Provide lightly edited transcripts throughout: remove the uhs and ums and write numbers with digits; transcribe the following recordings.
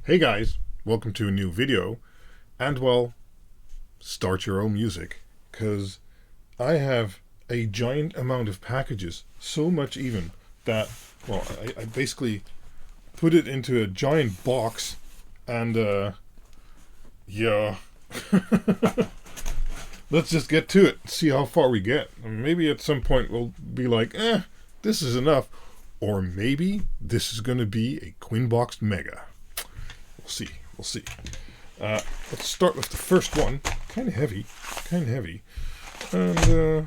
Hey guys, welcome to a new video, and well, start your own music, because I have a giant amount of packages, so much even, that, well, I basically put it into a giant box, and yeah, let's just get to it, see how far we get. Maybe at some point we'll be like, this is enough, or maybe this is going to be a QuinBoxed Mega. We'll see. Let's start with the first one. Kind of heavy. And yeah,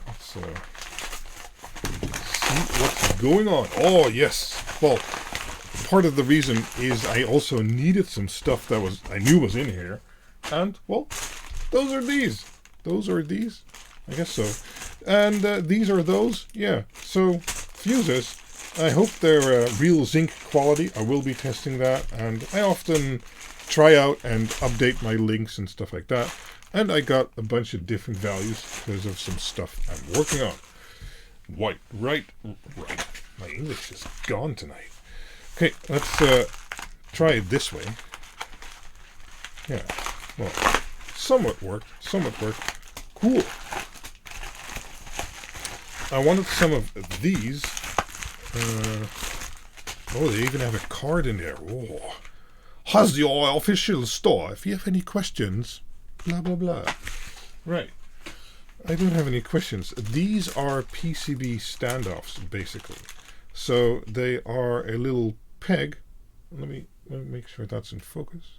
let's see what's going on. Oh yes. Well, part of the reason is I also needed some stuff that I knew was in here, and well, those are these. I guess so. And these are those. Yeah. So fuses. I hope they're real zinc quality. I will be testing that, and I often try out and update my links and stuff like that. And I got a bunch of different values because of some stuff I'm working on. Right. My English is gone tonight. Okay, let's try it this way. Yeah, well, somewhat worked. Cool. I wanted some of these. Oh, they even have a card in there. Oh. Has your official store. If you have any questions, blah, blah, blah. Right. I don't have any questions. These are PCB standoffs, basically. So they are a little peg. Let me make sure that's in focus.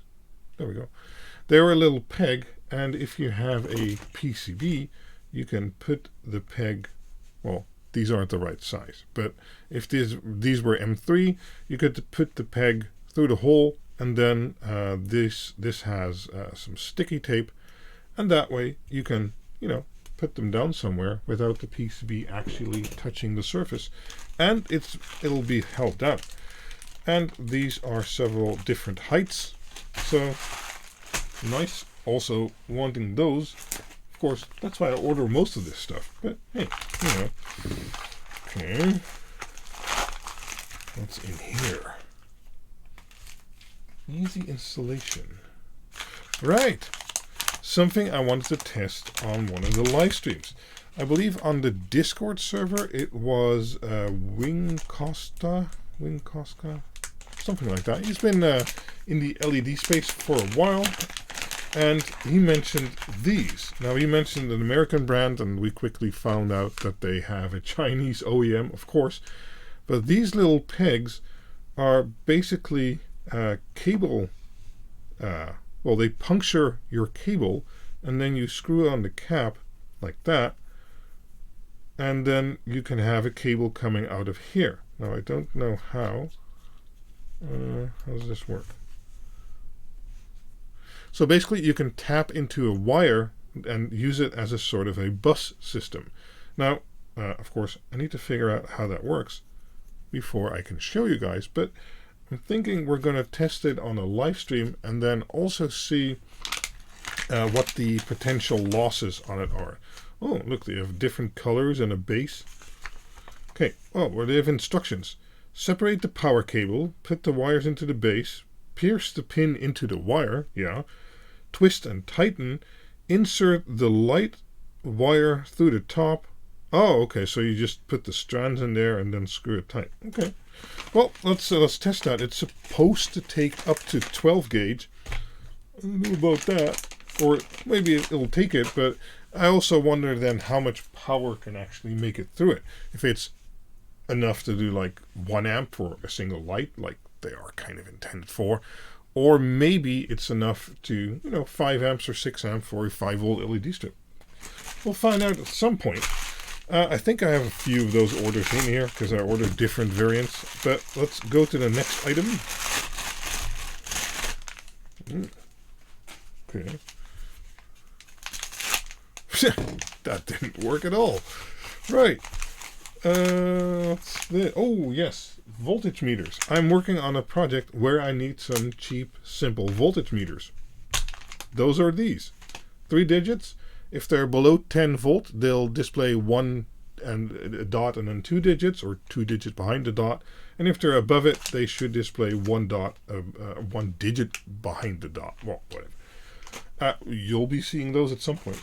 There we go. They're a little peg, and if you have a PCB, you can put the peg, well, these aren't the right size, but if these were M3, you could put the peg through the hole, and then this has some sticky tape, and that way you can, put them down somewhere without the PCB actually touching the surface, and it'll be held down. And these are several different heights, so nice. Also wanting those. Of course, that's why I order most of this stuff. But hey, Okay. What's in here? Easy installation. Right. Something I wanted to test on one of the live streams. I believe on the Discord server it was Wingcosta, something like that. He's been in the LED space for a while. And he mentioned these. Now, he mentioned an American brand, and we quickly found out that they have a Chinese OEM, of course. But these little pegs are basically cable. Well, they puncture your cable, and then you screw on the cap like that, and then you can have a cable coming out of here. Now, I don't know how. How does this work? So basically you can tap into a wire and use it as a sort of a bus system. Now, of course, I need to figure out how that works before I can show you guys, but I'm thinking we're going to test it on a live stream and then also see what the potential losses on it are. Oh, look, they have different colors and a base. Okay, oh, well, they have instructions. Separate the power cable, put the wires into the base, pierce the pin into the wire, twist and tighten, insert the light wire through the top. Oh, okay, so you just put the strands in there and then screw it tight. Okay, well, let's test that. It's supposed to take up to 12 gauge. I don't know about that, or maybe it'll take it, but I also wonder then how much power can actually make it through it. If it's enough to do like 1 amp for a single light, like they are kind of intended for, or maybe it's enough to 5 amps or 6 amp for a 5-volt LED strip. We'll find out at some point. I think I have a few of those orders in here because I ordered different variants, but let's go to the next item. Okay. That didn't work at all. Right. What's this? Oh, yes. Voltage meters. I'm working on a project where I need some cheap, simple voltage meters. Those are these. 3 digits. If they're below 10 volt, they'll display 1 and a dot and then 2 digits, or 2 digits behind the dot. And if they're above it, they should display 1 digit behind the dot. Well, whatever. You'll be seeing those at some point.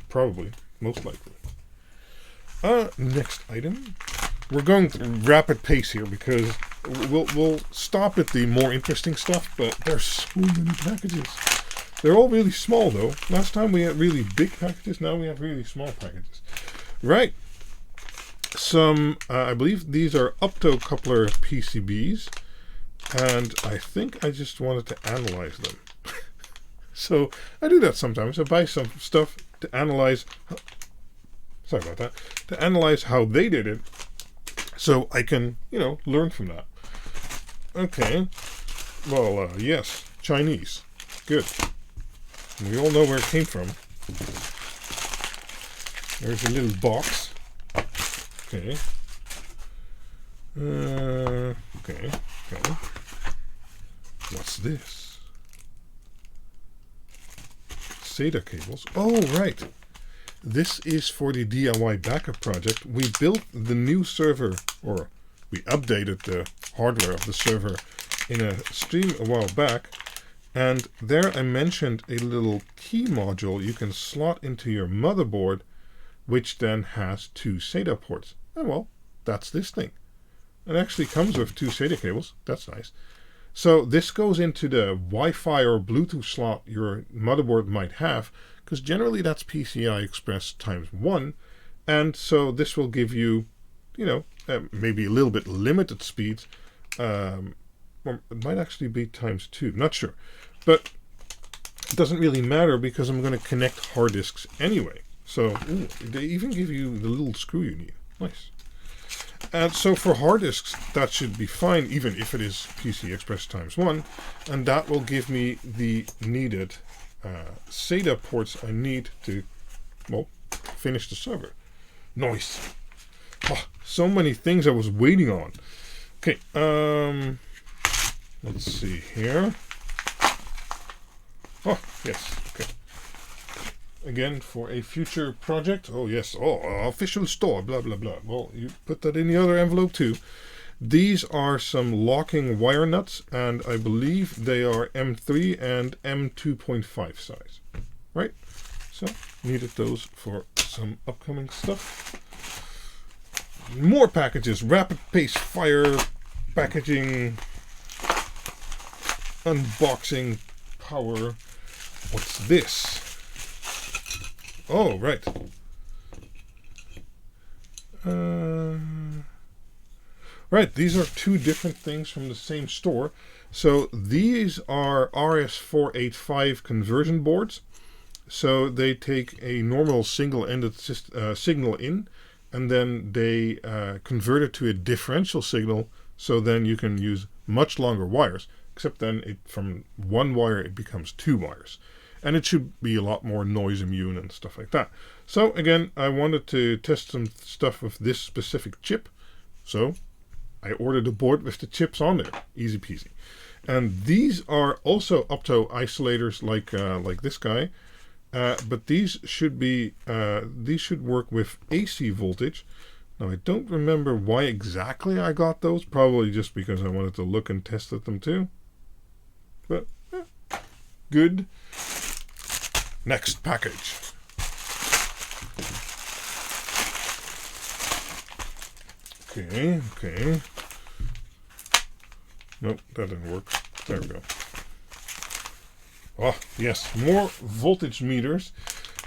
Probably. Most likely. Next item. We're going rapid pace here because we'll stop at the more interesting stuff, but there's so many packages. They're all really small though. Last time we had really big packages, now we have really small packages. Right. Some, I believe these are Optocoupler PCBs, and I think I just wanted to analyze them. So I do that sometimes. I buy some stuff to analyze, sorry about that, to analyze how they did it, so I can, learn from that. Okay. Well, yes, Chinese. Good. We all know where it came from. There's a little box. Okay. Okay. What's this? SATA cables. Oh, right. This is for the DIY backup project. We built the new server, or we updated the hardware of the server in a stream a while back. And there I mentioned a little key module you can slot into your motherboard, which then has 2 SATA ports. Oh well, that's this thing. It actually comes with 2 SATA cables. That's nice. So this goes into the Wi-Fi or Bluetooth slot your motherboard might have, because generally that's PCI Express times 1. And so this will give you, maybe a little bit limited speeds. Or it might actually be times 2. Not sure. But it doesn't really matter because I'm going to connect hard disks anyway. So they even give you the little screw you need. Nice. And so for hard disks, that should be fine, even if it is PCI Express times 1. And that will give me the needed SATA ports I need to, finish the server. Nice. Oh, so many things I was waiting on. Okay, let's see here. Oh, yes, okay. Again, for a future project. Oh, yes. Oh, official store, blah, blah, blah. Well, you put that in the other envelope too. These are some locking wire nuts, and I believe they are M3 and M2.5 size. Right? So, needed those for some upcoming stuff. More packages. Rapid pace fire packaging. Unboxing power. What's this? Oh, right. Right, these are 2 different things from the same store. So these are RS485 conversion boards. So they take a normal single-ended signal in, and then they convert it to a differential signal, so then you can use much longer wires, except then from 1 wire it becomes 2 wires. And it should be a lot more noise immune and stuff like that. So again, I wanted to test some stuff with this specific chip. So I ordered a board with the chips on there. Easy peasy. And these are also opto isolators like this guy. But these should work with AC voltage. Now I don't remember why exactly I got those. Probably just because I wanted to look and test at them too. But good. Next package. Okay. Nope, that didn't work. There we go. Oh, yes, more voltage meters.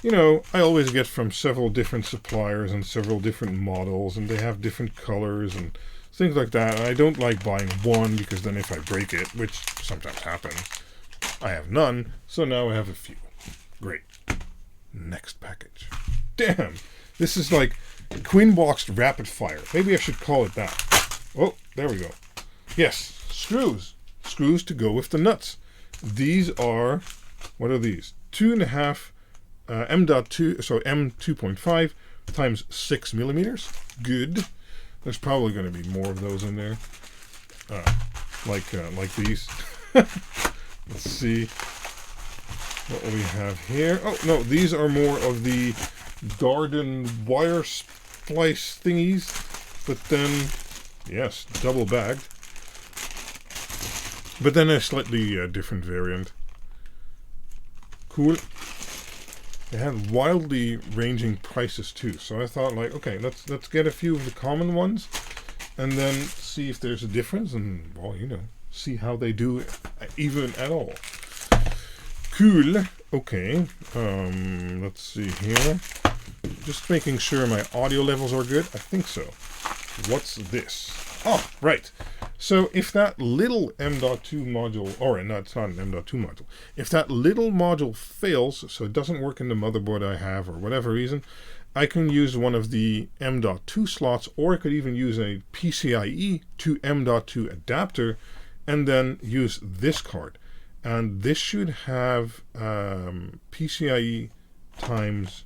I always get from several different suppliers and several different models, and they have different colors and things like that. And I don't like buying one because then if I break it, which sometimes happens, I have none. So now I have a few. Great. Next package. Damn, this is like QuinBoxed rapid fire. Maybe I should call it that. Oh, there we go. Yes, screws. Screws to go with the nuts. These are, what are these? 2.5 M.2, so M2.5 times 6 millimeters. Good. There's probably going to be more of those in there. Like these. Let's see what we have here. Oh, no, these are more of the garden wire splice thingies, but then, yes, double bagged. But then a slightly different variant. Cool. They had wildly ranging prices too, so I thought, like, okay, let's get a few of the common ones, and then see if there's a difference, and, well, you know, see how they do even at all. Cool. Okay. Let's see here. Just making sure my audio levels are good. I think so. What's this? Oh, right. So if that little M.2 module, or no, it's not an M.2 module. If that little module fails, so it doesn't work in the motherboard I have or whatever reason, I can use one of the M.2 slots, or I could even use a PCIe to M.2 adapter and then use this card. And this should have PCIe times,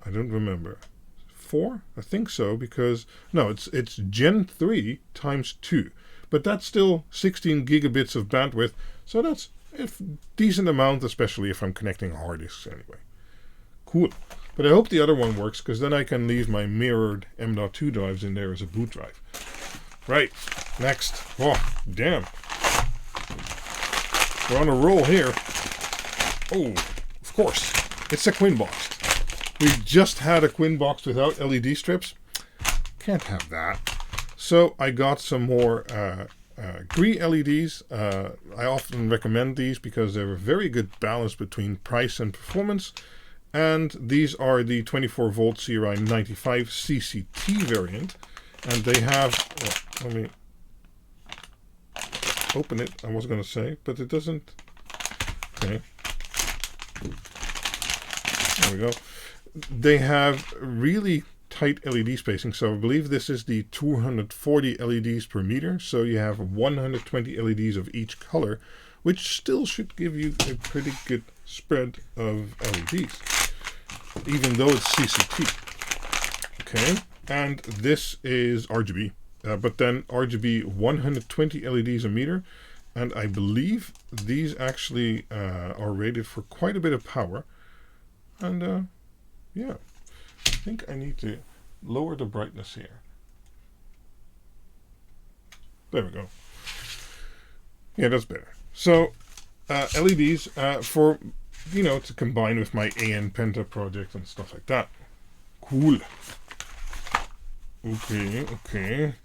I don't remember, 4? I think so, because, no, it's Gen 3 times 2. But that's still 16 gigabits of bandwidth, so that's a decent amount, especially if I'm connecting hard disks anyway. Cool. But I hope the other one works, because then I can leave my mirrored M.2 drives in there as a boot drive. Right, next. Oh, damn. We're on a roll here. Oh, of course. It's a QuinBoxed. We just had a QuinBoxed without LED strips. Can't have that. So I got some more Gree LEDs. I often recommend these because they're a very good balance between price and performance. And these are the 24 volt CRI 95 CCT variant. And they have, well, let me open it, I was going to say, but it doesn't. Okay. There we go. They have really tight LED spacing, so I believe this is the 240 LEDs per meter, so you have 120 LEDs of each color, which still should give you a pretty good spread of LEDs, even though it's CCT. Okay, and this is RGB. But then RGB 120 LEDs a meter, and I believe these actually are rated for quite a bit of power. And yeah, I think I need to lower the brightness here. There we go. Yeah, that's better. So LEDs for, you know, to combine with my AN Penta project and stuff like that. Cool. Okay, okay.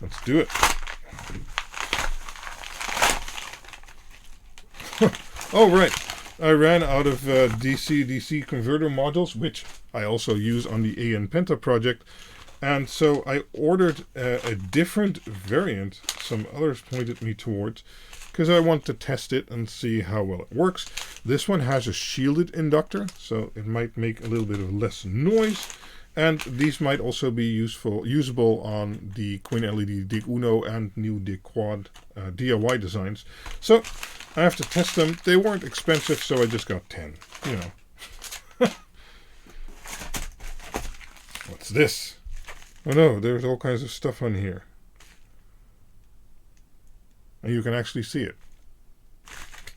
Let's do it. Oh, right. I ran out of DC-DC converter modules, which I also use on the AN Penta project. And so I ordered a different variant, some others pointed me towards, because I want to test it and see how well it works. This one has a shielded inductor, so it might make a little bit of less noise. And these might also be usable on the QuinLED Dig Uno and new Dig Quad DIY designs. So I have to test them. They weren't expensive, so I just got 10. You know. What's this? Oh no, there's all kinds of stuff on here. And you can actually see it.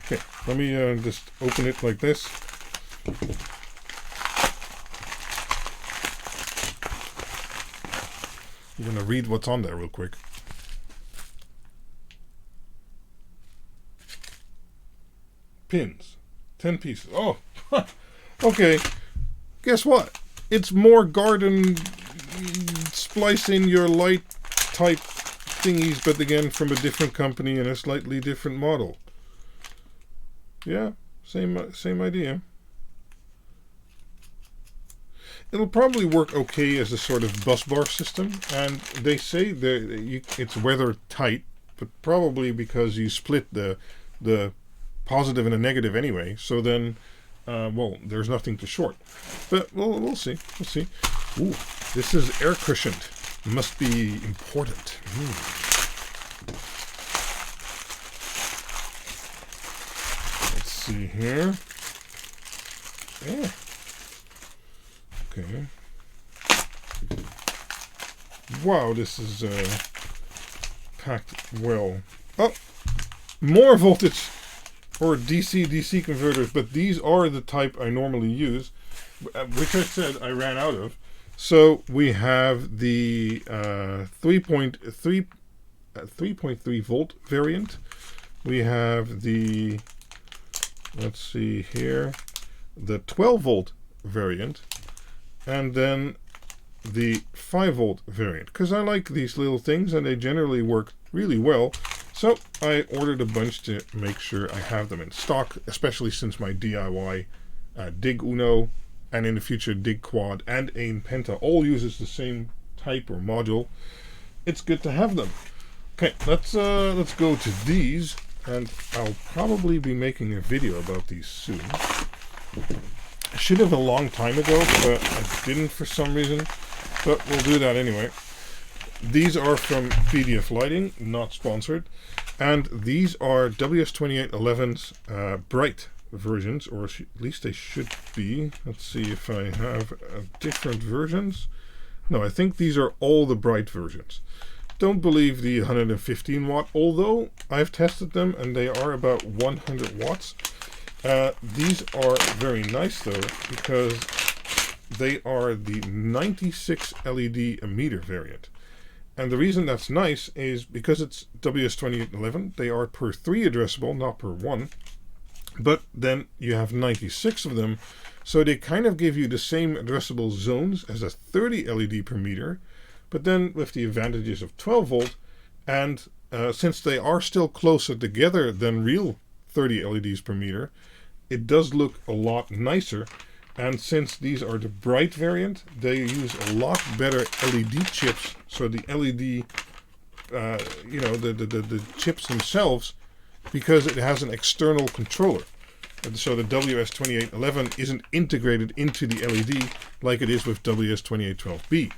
Okay, let me just open it like this. I'm going to read what's on there real quick. Pins. 10 pieces. Oh, okay. Guess what? It's more garden splice in your light type thingies, but again from a different company and a slightly different model. Yeah, same idea. It'll probably work okay as a sort of bus bar system, and they say that it's weather tight, but probably because you split the positive and the negative anyway. So then, well, there's nothing to short. But we'll see. We'll see. Ooh, this is air cushioned. Must be important. Let's see here. Yeah. Okay. Wow, this is packed well. Oh, more voltage for DC-DC converters, but these are the type I normally use, which I said I ran out of. So we have the 3.3 volt variant. We have the, let's see here, the 12 volt variant, and then the 5 volt variant, because I like these little things and they generally work really well. So I ordered a bunch to make sure I have them in stock, especially since my DIY Dig Uno and in the future Dig Quad and Aim Penta all uses the same type or module. It's good to have them. Okay, let's go to these, and I'll probably be making a video about these soon. I should have a long time ago, but I didn't for some reason. But we'll do that anyway. These are from PDF Lighting, not sponsored, and these are WS2811's bright versions, or at least they should be. Let's see if I have different versions. No, I think these are all the bright versions. Don't believe the 115 watt, although I've tested them and they are about 100 watts. These are very nice though, because they are the 96 LED emitter variant. And the reason that's nice is because it's WS2811, they are per 3 addressable, not per 1. But then you have 96 of them, so they kind of give you the same addressable zones as a 30 LED per meter, but then with the advantages of 12 volt, and since they are still closer together than real 30 LEDs per meter, it does look a lot nicer. And since these are the bright variant, they use a lot better LED chips. So the LED, the chips themselves, because it has an external controller. And so the WS2811 isn't integrated into the LED like it is with WS2812B.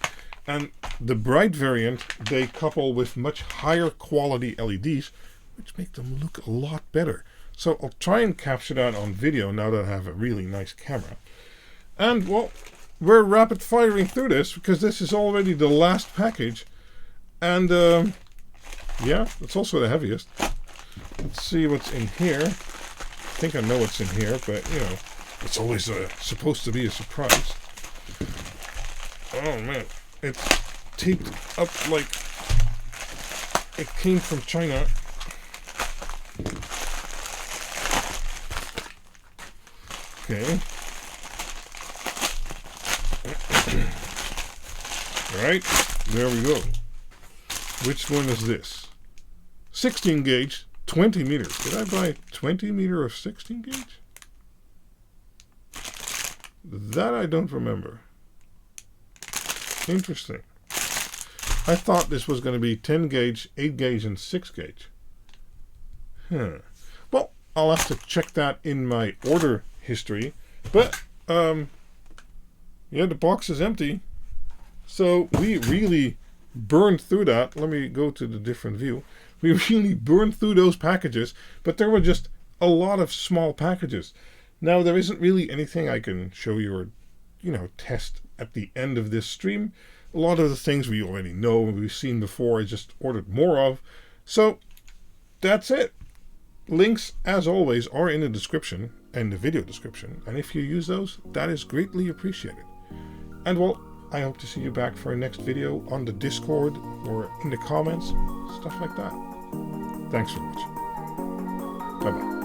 And the bright variant, they couple with much higher quality LEDs, which make them look a lot better. So I'll try and capture that on video now that I have a really nice camera. And, well, we're rapid firing through this because this is already the last package. And, yeah, it's also the heaviest. Let's see what's in here. I think I know what's in here, but, you know, it's always supposed to be a surprise. Oh, man. It's taped up like it came from China. Okay. Alright, there we go. Which one is this? 16 gauge, 20 meters. Did I buy 20 meter of 16 gauge? That I don't remember. Interesting. I thought this was going to be 10 gauge, 8 gauge, and 6 gauge. Well, I'll have to check that in my order history. But, yeah, the box is empty. So we really burned through that. Let me go to the different view. We really burned through those packages, but there were just a lot of small packages. Now, there isn't really anything I can show you or, you know, test at the end of this stream. A lot of the things we already know and we've seen before, I just ordered more of. So that's it. Links, as always, are in the description and the video description. And if you use those, that is greatly appreciated. And well, I hope to see you back for our next video on the Discord or in the comments, stuff like that. Thanks for watching. Bye-bye.